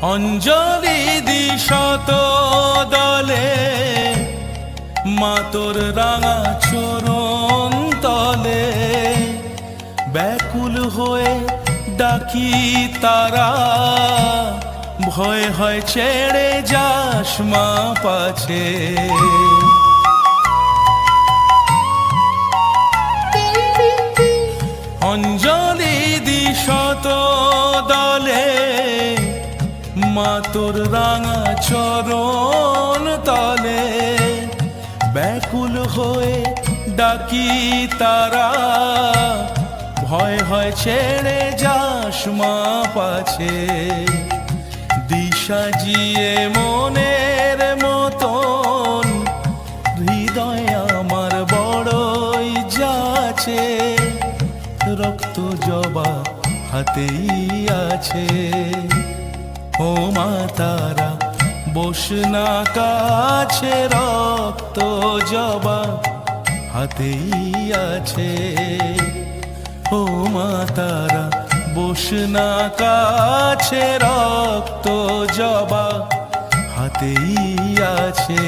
অঞ্জলি দিশত দলে মা তোর রাঙা চরণ তলে ব্যাকুল হয়ে ডাকি তারা ভয় হয় ছেড়ে যাস মা পাছে অঞ্জলি দিশত দলে মা তোর রাঙা চরণ তলে ব্যাকুল হয়ে ডাকি তারা ভয় হয় ছেড়ে যাস মা পাছে দিশা জিয়ে মনের মতন হৃদয় আমার বড়ই যাচ্ছে রক্ত জবা হাতেই আছে ও মা তারা বস না কাছে রক্ত জবা হাতেই আছে ও মা তারা বস না কাছে রক্ত জবা হাতেই আছে।